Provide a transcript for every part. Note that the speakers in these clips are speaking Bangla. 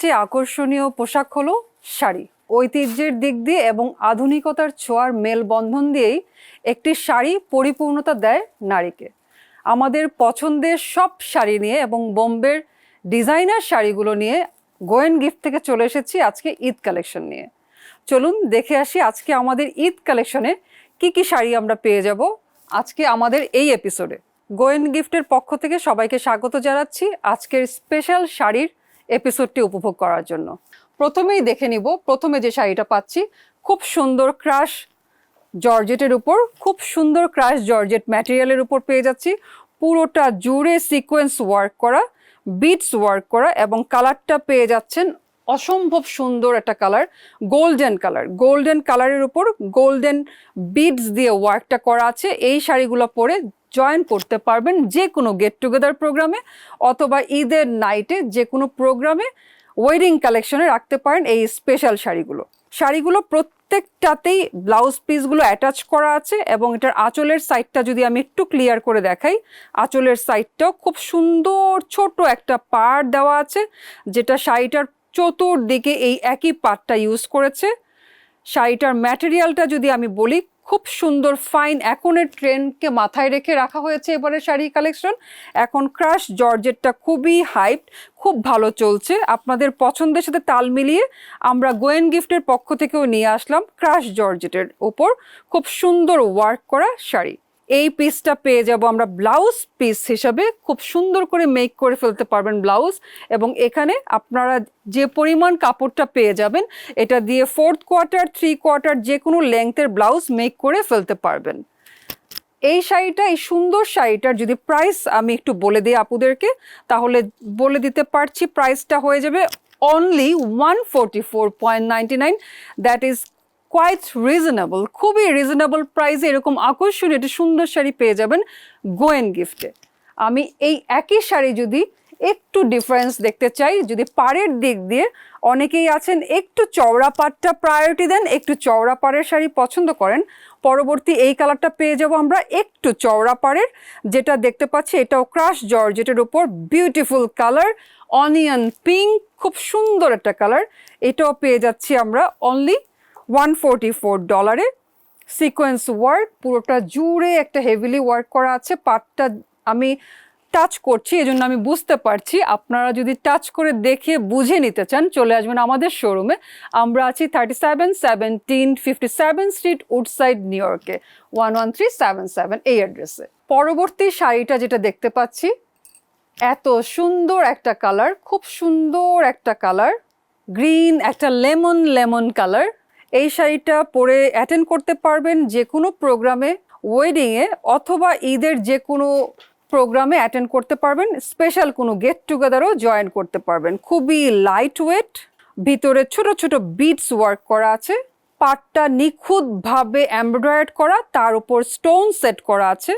সবচেয়ে আকর্ষণীয় পোশাক হলো শাড়ি। ঐতিহ্যের দিক দিয়ে এবং আধুনিকতার ছোঁয়ার মেলবন্ধন দিয়েই একটি শাড়ি পরিপূর্ণতা দেয় নারীকে। আমাদের পছন্দের সব শাড়ি নিয়ে এবং বোম্বের ডিজাইনার শাড়িগুলো নিয়ে গোয়েন গিফট থেকে চলে এসেছি আজকে ঈদ কালেকশন নিয়ে। চলুন দেখে আসি আজকে আমাদের ঈদ কালেকশনে কি কি শাড়ি আমরা পেয়ে যাব আজকে আমাদের এই এপিসোডে। গোয়েন গিফটের পক্ষ থেকে সবাইকে স্বাগত জানাচ্ছি আজকের স্পেশাল শাড়ির এপিসোডটি উপভোগ করার জন্য। প্রথমেই দেখে নিব, প্রথমে যে শাড়িটা পাচ্ছি খুব সুন্দর ক্রাশ জর্জেটের উপর, খুব সুন্দর ক্রাশ জর্জেট ম্যাটেরিয়ালের উপর পেয়ে যাচ্ছি। পুরোটা জুড়ে সিকোয়েন্স ওয়ার্ক করা, বিটস ওয়ার্ক করা এবং কালারটা পেয়ে যাচ্ছেন অসম্ভব সুন্দর একটা কালার, গোল্ডেন কালার। গোল্ডেন কালারের উপর গোল্ডেন বিডস দিয়ে ওয়ার্কটা করা আছে। এই শাড়িগুলো পরে জয়েন করতে পারবেন যে কোনো গেট টুগেদার প্রোগ্রামে অথবা ঈদের নাইটে যে কোনো প্রোগ্রামে ওয়েডিং কালেকশনে রাখতে পারেন এই স্পেশাল শাড়িগুলো। শাড়িগুলো প্রত্যেকটাতেই ব্লাউজ পিসগুলো অ্যাটাচ করা আছে এবং এটার আঁচলের সাইডটা যদি আমি একটু ক্লিয়ার করে দেখাই, আঁচলের সাইডটাও খুব সুন্দর ছোট একটা পাড় দেওয়া আছে, যেটা শাড়িটার চতুর্দিকে এই একই পাড়টা ইউজ করেছে। শাড়িটার ম্যাটেরিয়ালটা যদি আমি বলি, খুব সুন্দর ফাইন একনের ট্রেন্ডকে মাথায় রেখে রাখা হয়েছে এবারে শাড়ি কালেকশন। এখন ক্রাশ জর্জেটটা খুবই হাইপ, খুব ভালো চলছে। আপনাদের পছন্দের সাথে তাল মিলিয়ে আমরা গোয়েন গিফটের পক্ষ থেকেও নিয়ে আসলাম ক্রাশ জর্জেটের উপর খুব সুন্দর ওয়ার্ক করা শাড়ি। এই পিসটা পেয়ে যাব আমরা ব্লাউজ পিস হিসাবে, খুব সুন্দর করে মেক করে ফেলতে পারবেন ব্লাউজ। এবং এখানে আপনারা যে পরিমাণ কাপড়টা পেয়ে যাবেন এটা দিয়ে 4th কোয়ার্টার 3 কোয়ার্টার যে কোনো লেংথের ব্লাউজ মেক করে ফেলতে পারবেন। এই শাড়িটা, এই সুন্দর শাড়িটার যদি প্রাইস আমি একটু বলে দিই আপুদেরকে, তাহলে বলে দিতে পারছি প্রাইসটা হয়ে যাবে only 144.99। That is quite reasonable, খুবই রিজনেবল প্রাইসে এরকম আকর্ষণীয় একটি সুন্দর শাড়ি পেয়ে যাবেন গোয়েন গিফটে। আমি এই একই শাড়ি যদি একটু ডিফারেন্স দেখতে চাই, যদি পাড়ের দিক দিয়ে অনেকেই আছেন একটু চওড়া পাড়টা প্রায়োরিটি দেন, একটু চওড়া পাড়ের শাড়ি পছন্দ করেন, পরবর্তী এই কালারটা পেয়ে যাব আমরা একটু চওড়া পাড়ের, যেটা দেখতে পাচ্ছি এটাও ক্রাশ জর্জেটের উপর বিউটিফুল কালার, অনিয়ন পিঙ্ক, খুব সুন্দর একটা কালার। এটাও পেয়ে যাচ্ছি আমরা অনলি $144। সিকোয়েন্স ওয়ার্ক পুরোটা জুড়ে একটা হেভিলি ওয়ার্ক করা আছে। পাটটা আমি টাচ করছি এজন্য আমি বুঝতে পারছি, আপনারা যদি টাচ করে দেখে বুঝে নিতে চান চলে আসবেন আমাদের শোরুমে। আমরা আছি 371757 স্ট্রিট উডসাইড নিউ ইয়র্কে 11377 এই অ্যাড্রেসে। পরবর্তী শাড়িটা যেটা দেখতে পাচ্ছি এত সুন্দর একটা কালার, খুব সুন্দর একটা কালার, গ্রিন একটা লেমন কালার। এই শাড়িটা পরে অ্যাটেন্ড করতে পারবেন যে কোনো প্রোগ্রামে, ওয়েডিংয়ে অথবা ঈদের যে কোনো প্রোগ্রামে অ্যাটেন্ড করতে পারবেন, স্পেশাল কোনো গেট টুগেদারও জয়েন করতে পারবেন। খুবই লাইট ওয়েট, ভিতরে ছোট ছোট বিটস ওয়ার্ক করা আছে, পাটটা নিখুঁতভাবে এমব্রয়ডারি করা, তার উপর স্টোন সেট করা আছে।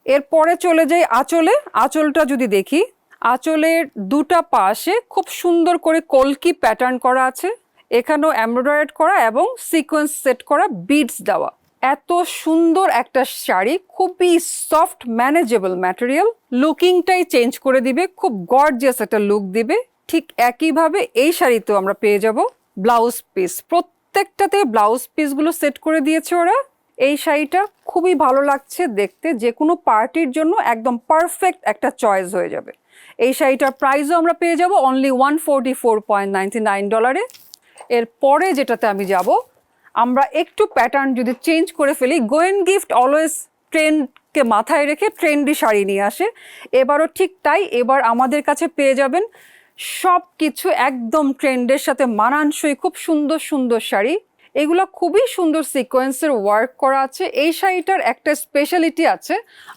এরপরে চলে যাই আঁচলে। আঁচলটা যদি দেখি, আঁচলের দুটা পাশে খুব সুন্দর করে কলকি প্যাটার্ন করা আছে, এখানেও এমব্রয়ডারি করা এবং সিকোয়েন্স সেট করা বিডস দেওয়া। এত সুন্দর একটা শাড়ি, খুবই সফট ম্যানেজেবল ম্যাটেরিয়াল, লুকিংটাই চেঞ্জ করে দিবে, খুব গর্জিয়াস একটা লুক দিবে। ঠিক একইভাবে এই শাড়িতেও আমরা পেয়ে যাব ব্লাউজ পিস, প্রত্যেকটাতে ব্লাউজ পিসগুলো সেট করে দিয়েছে ওরা। এই শাড়িটা খুবই ভালো লাগছে দেখতে, যে কোনো পার্টির জন্য একদম পারফেক্ট একটা চয়েস হয়ে যাবে। এই শাড়িটার প্রাইসও আমরা পেয়ে যাব অনলি $144.99। এর পরে যেটাতে আমি যাব, আমরা একটু প্যাটার্ন যদি চেঞ্জ করে ফেলি, গোয়েন গিফট অলওয়েজ ট্রেন্ডকে মাথায় রেখে ট্রেন্ডি শাড়ি নিয়ে আসে, এবারও ঠিক তাই। এবার আমাদের কাছে পেয়ে যাবেন সব কিছু একদম ট্রেন্ডের সাথে মানানসই খুব সুন্দর সুন্দর শাড়ি। এগুলো খুবই সুন্দর সিকোয়েন্সের ওয়ার্ক করা আছে। এই শাড়িটার একটা স্পেশালিটি আছে,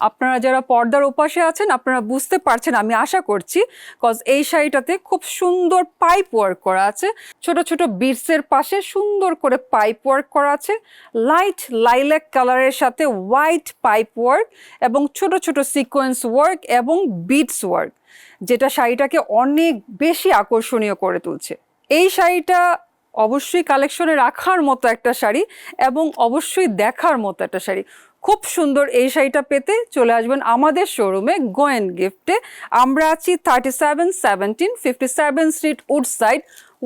আপনারা যারা পর্দার ওপাশে আছেন আপনারা বুঝতে পারছেন আমি আশা করছি, কজ এই শাড়িটাতে খুব সুন্দর পাইপ ওয়ার্ক করা আছে, ছোট ছোট বিটসের পাশে সুন্দর করে পাইপ ওয়ার্ক করা আছে, লাইট লাইল্যাক কালারের সাথে হোয়াইট পাইপ ওয়ার্ক এবং ছোট ছোট সিকোয়েন্স ওয়ার্ক এবং বিটস ওয়ার্ক, যেটা শাড়িটাকে অনেক বেশি আকর্ষণীয় করে তুলছে। এই শাড়িটা অবশ্যই কালেকশনে রাখার মতো একটা শাড়ি এবং অবশ্যই দেখার মতো একটা শাড়ি। খুব সুন্দর এই শাড়িটা পেতে চলে আসবেন আমাদের শোরুমে গোয়েন গিফটে। আমরা আছি 3717 57 স্ট্রিট উডসাইড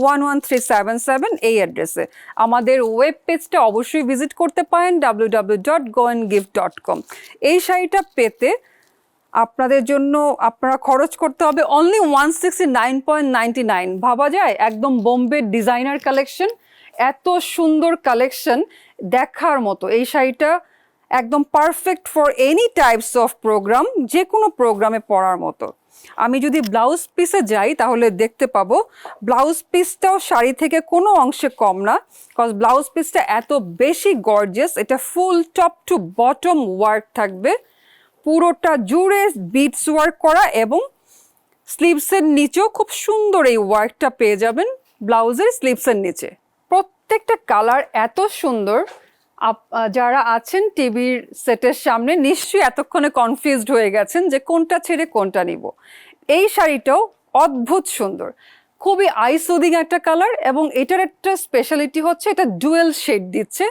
11377 এই অ্যাড্রেসে। আমাদের ওয়েব পেজটা অবশ্যই ভিজিট করতে পারেন www.goengift.com। এই শাড়িটা পেতে আপনাদের জন্য আপনারা খরচ করতে হবে অনলি 169.99। ভাবা যায় একদম বোম্বে ডিজাইনার কালেকশন, এত সুন্দর কালেকশন দেখার মতো। এই শাড়িটা একদম perfect for any types of program, যে কোনো প্রোগ্রামে পরার মতো। আমি যদি ব্লাউজ পিসে যাই তাহলে দেখতে পাবো ব্লাউজ পিসটাও শাড়ি থেকে কোনো অংশে কম না, কজ ব্লাউজ পিসটা এত বেশি গর্জিয়াস। এটা full top to bottom work থাকবে, পুরোটা জুড়ে বিটস ওয়ার্ক করা, এবং স্লিভসের নিচেও খুব সুন্দর এই ওয়ার্কটা পেয়ে যাবেন ব্লাউজের স্লিভসের নিচে। প্রত্যেকটা কালার এত সুন্দর, যারা আছেন টিভির সেটের সামনে নিশ্চয়ই এতক্ষণে কনফিউজড হয়ে গেছেন যে কোনটা ছেড়ে কোনটা নিব। এই শাড়িটাও অদ্ভুত সুন্দর, খুবই আই সুদিং একটা কালার, এবং এটার একটা স্পেশালিটি হচ্ছে এটা ডুয়েল শেড দিচ্ছে।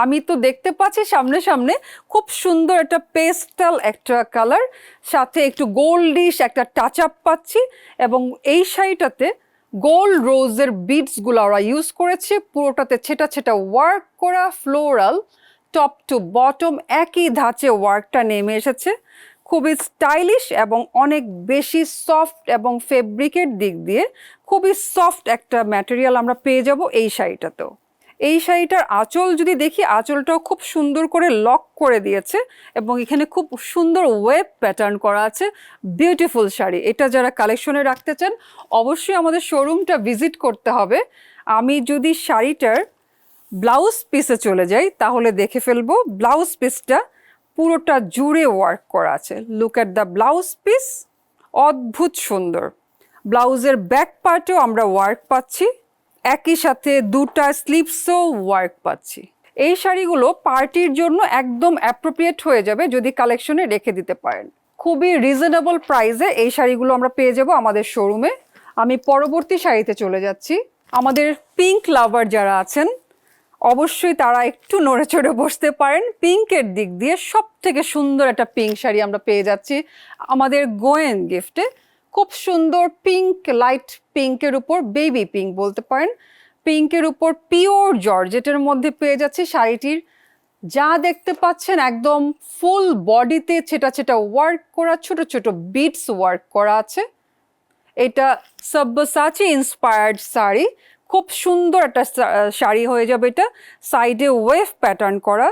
আমি তো দেখতে পাচ্ছি সামনে সামনে খুব সুন্দর একটা পেস্টাল একটা কালার, সাথে একটু গোল্ডিশ একটা টাচ আপ পাচ্ছি, এবং এই শাড়িটাতে গোল্ড রোজের বিডসগুলো ওরা ইউজ করেছে, পুরোটাতে ছেটা ছেটা ওয়ার্ক করা, ফ্লোরাল টপ টু বটম একই ধাঁচে ওয়ার্কটা নেমে এসেছে। খুবই স্টাইলিশ এবং অনেক বেশি সফট, এবং ফেব্রিকের দিক দিয়ে খুবই সফট একটা ম্যাটেরিয়াল আমরা পেয়ে যাব এই শাড়িটাতেও। এই শাড়িটার আঁচল যদি দেখি, আঁচলটাও খুব সুন্দর করে লক করে দিয়েছে, এবং এখানে খুব সুন্দর ওয়েব প্যাটার্ন করা আছে। বিউটিফুল শাড়ি, এটা যারা কালেকশনে রাখতে চান অবশ্যই আমাদের শোরুমটা ভিজিট করতে হবে। আমি যদি শাড়িটার ব্লাউজ পিসে চলে যাই তাহলে দেখে ফেলবো ব্লাউজ পিসটা পুরোটা জুড়ে ওয়ার্ক করা আছে। Look at the blouse piece, অদ্ভুত সুন্দর। ব্লাউজের ব্যাক পার্টেও আমরা ওয়ার্ক পাচ্ছি, একই সাথে দুটা স্লিভসও ওয়ার্ক পাচ্ছি। এই শাড়িগুলো পার্টির জন্য একদম অ্যাপ্রোপ্রিয়েট হয়ে যাবে যদি কালেকশনে রেখে দিতে পারেন। খুবই রিজনেবল প্রাইসে এই শাড়িগুলো আমরা পেয়ে যাব আমাদের শোরুমে। আমি পরবর্তী শাড়িতে চলে যাচ্ছি। আমাদের পিঙ্ক লাভার যারা আছেন অবশ্যই তারা একটু নড়ে চড়ে বসতে পারেন। পিঙ্কের দিক দিয়ে সব থেকে সুন্দর একটা পিঙ্ক শাড়ি আমরা পেয়ে যাচ্ছি আমাদের গোয়েন গিফটে। খুব সুন্দর পিঙ্ক, লাইট পিঙ্কের উপর বেবি পিঙ্ক বলতে পারেন, পিঙ্কের উপর পিওর জর্জেটের মধ্যে পেয়ে যাচ্ছি শাড়িটির। যা দেখতে পাচ্ছেন একদম ফুল বডিতে ছেটা ছেটা ওয়ার্ক করা, ছোট ছোট বিটস ওয়ার্ক করা আছে। এটা সাব্যসাচী ইন্সপায়ার্ড শাড়ি, খুব সুন্দর একটা শাড়ি হয়ে যাবে এটা। সাইডে ওয়েভ প্যাটার্ন করা,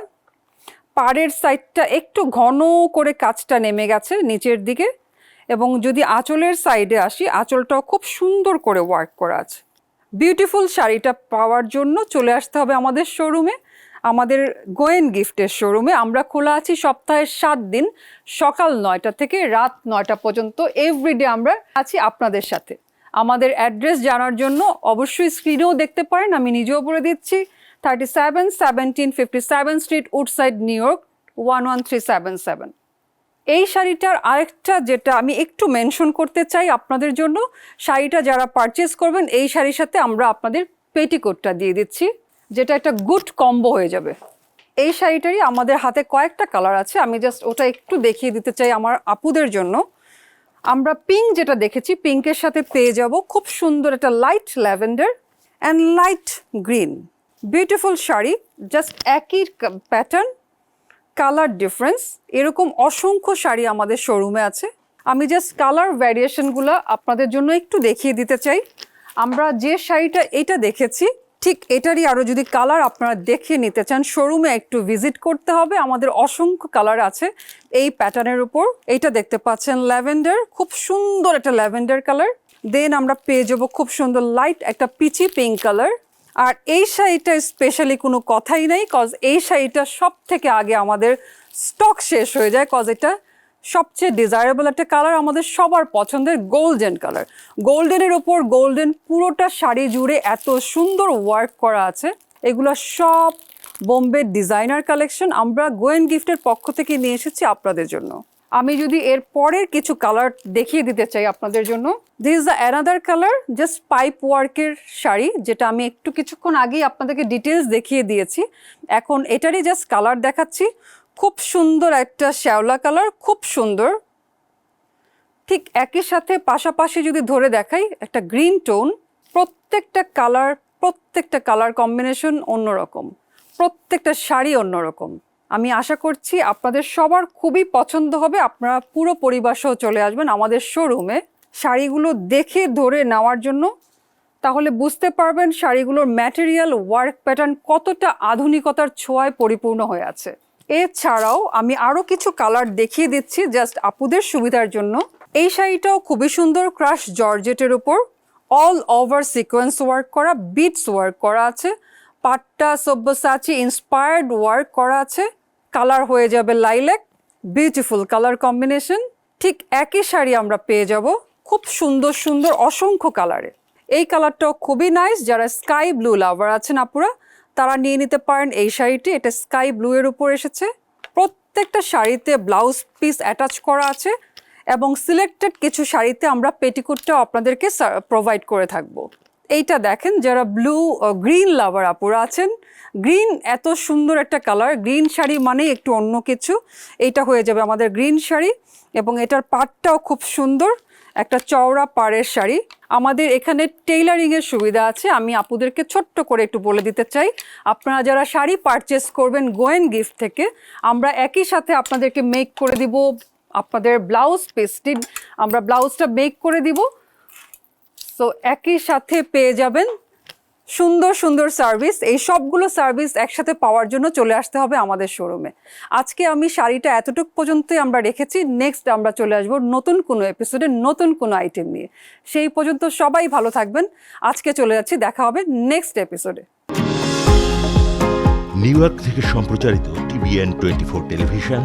পাড়ের সাইডটা একটু ঘন করে কাজটা নেমে গেছে নিচের দিকে, এবং যদি আঁচলের সাইডে আসি আঁচলটাও খুব সুন্দর করে ওয়ার্ক করা আছে। বিউটিফুল শাড়িটা পাওয়ার জন্য চলে আসতে হবে আমাদের শোরুমে, আমাদের গোয়েন গিফটের শোরুমে। আমরা খোলা আছি সপ্তাহের 7 দিন, সকাল 9টা থেকে রাত 9টা পর্যন্ত। এভরিডে আমরা আছি আপনাদের সাথে। আমাদের অ্যাড্রেস জানার জন্য অবশ্যই স্ক্রিনেও দেখতে পারেন, আমি নিজেও বলে দিচ্ছি। 3717 57 স্ট্রিট উডসাইড, নিউ ইয়র্ক 11377। এই শাড়িটার আরেকটা যেটা আমি একটু মেনশন করতে চাই আপনাদের জন্য, শাড়িটা যারা পারচেস করবেন এই শাড়ির সাথে আমরা আপনাদের পেটিকোটটা দিয়ে দিচ্ছি, যেটা একটা গুড কম্বো হয়ে যাবে। এই শাড়িটারই আমাদের হাতে কয়েকটা কালার আছে, আমি জাস্ট ওটা একটু দেখিয়ে দিতে চাই আমার আপুদের জন্য। আমরা পিঙ্ক যেটা দেখেছি, পিঙ্কের সাথে পেয়ে যাব খুব সুন্দর একটা light lavender and light green. Beautiful sari, just একই প্যাটার্ন, কালার ডিফারেন্স। এরকম অসংখ্য শাড়ি আমাদের শোরুমে আছে। আমি জাস্ট কালার ভ্যারিয়েশনগুলো আপনাদের জন্য একটু দেখিয়ে দিতে চাই। আমরা যে শাড়িটা এটা দেখেছি ঠিক এটারই আরও যদি কালার আপনারা দেখে নিতে চান শোরুমে একটু ভিজিট করতে হবে। আমাদের অসংখ্য কালার আছে এই প্যাটার্নের উপর। এইটা দেখতে পাচ্ছেন ল্যাভেন্ডার, খুব সুন্দর একটা ল্যাভেন্ডার কালার। দেন আমরা পেয়ে যাবো খুব সুন্দর লাইট একটা পিচি পিঙ্ক কালার। আর এই শাড়িটা স্পেশালি কোনো কথাই নেই, কজ এই শাড়িটা সব থেকে আগে আমাদের স্টক শেষ হয়ে যায়, কজ এটা সবচেয়ে ডিজায়ারেবল একটা কালার, আমাদের সবার পছন্দের গোল্ডেন কালার। গোল্ডেনের ওপর গোল্ডেন, পুরোটা শাড়ি জুড়ে এত সুন্দর ওয়ার্ক করা আছে। এগুলো সব বোম্বে ডিজাইনার কালেকশন, আমরা গোয়েন গিফটের পক্ষ থেকে নিয়ে এসেছি আপনাদের জন্য। আমি যদি এর পরের কিছু কালার দেখিয়ে দিতে চাই আপনাদের জন্য। This is the another colour, just pipe ওয়ার্কের শাড়ি, যেটা আমি কিছুক্ষণ আগেই আপনাদেরকে ডিটেলস দেখিয়ে দিয়েছি। এখন এটারই জাস্ট কালার দেখাচ্ছি। খুব সুন্দর একটা শ্যাওলা কালার, খুব সুন্দর। ঠিক একই সাথে পাশাপাশি যদি ধরে দেখাই একটা গ্রিন টোন, প্রত্যেকটা কালার কম্বিনেশন অন্যরকম, প্রত্যেকটা শাড়ি অন্যরকম। আমি আশা করছি আপনাদের সবার খুবই পছন্দ হবে। আপনারা পুরো পরিবার সহ চলে আসবেন আমাদের শোরুমে শাড়িগুলো দেখে ধরে নেওয়ার জন্য, তাহলে বুঝতে পারবেন শাড়িগুলোর ম্যাটেরিয়াল, ওয়ার্ক প্যাটার্ন কতটা আধুনিকতার ছোঁয়ায় পরিপূর্ণ হয়ে আছে। এছাড়াও আমি আরও কিছু কালার দেখিয়ে দিচ্ছি জাস্ট আপুদের সুবিধার জন্য। এই শাড়িটাও খুবই সুন্দর, ক্রাশ জর্জেটের উপর অল ওভার সিকোয়েন্স ওয়ার্ক করা, বিটস ওয়ার্ক করা আছে, পাট্টা সব্যসাচী ইন্সপায়ার্ড ওয়ার্ক করা আছে। কালার হয়ে যাবে লাইল্যাক, বিউটিফুল কালার কম্বিনেশন। ঠিক একই শাড়ি আমরা পেয়ে যাব খুব সুন্দর সুন্দর অসংখ্য কালারে। এই কালারটাও খুবই নাইস। যারা স্কাই ব্লু লাভার আছেন আপুরা, তারা নিয়ে নিতে পারেন এই শাড়িটি। এটা স্কাই ব্লু এর উপর এসেছে। প্রত্যেকটা শাড়িতে ব্লাউজ পিস অ্যাটাচ করা আছে এবং সিলেক্টেড কিছু শাড়িতে আমরা পেটিকোটটাও আপনাদেরকে প্রোভাইড করে থাকব। এইটা দেখেন, যারা ব্লু গ্রিন লাভার আপুরা আছেন, গ্রিন এত সুন্দর একটা কালার, গ্রিন শাড়ি মানে একটু অন্য কিছু। এইটা হয়ে যাবে আমাদের গ্রিন শাড়ি এবং এটার পাড়টাও খুব সুন্দর, একটা চওড়া পাড়ের শাড়ি। আমাদের এখানে টেইলারিংয়ের সুবিধা আছে। আমি আপুদেরকে ছোট্ট করে একটু বলে দিতে চাই, আপনারা যারা শাড়ি পারচেস করবেন গোয়েন গিফট থেকে, আমরা একই সাথে আপনাদেরকে মেক করে দিব আপনাদের ব্লাউজ পিসটি, আমরা ব্লাউজটা মেক করে দিব। সো একই সাথে পেয়ে যাবেন সুন্দর সুন্দর সার্ভিস। এই সবগুলো সার্ভিস একসাথে পাওয়ার জন্য চলে আসতে হবে আমাদের শোরুমে। আজকে আমি শাড়িটা এতটুক পর্যন্তই আমরা রেখেছি। নেক্সট আমরা চলে আসবো নতুন কোনো এপিসোডে, নতুন কোনো আইটেম নিয়ে। সেই পর্যন্ত সবাই ভালো থাকবেন। আজকে চলে যাচ্ছি, দেখা হবে নেক্সট এপিসোডে। নিউ ইয়র্ক থেকে সম্প্রচারিত TVN 24 টেলিভিশন,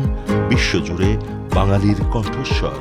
বিশ্বজুড়ে বাঙালির কণ্ঠস্বর।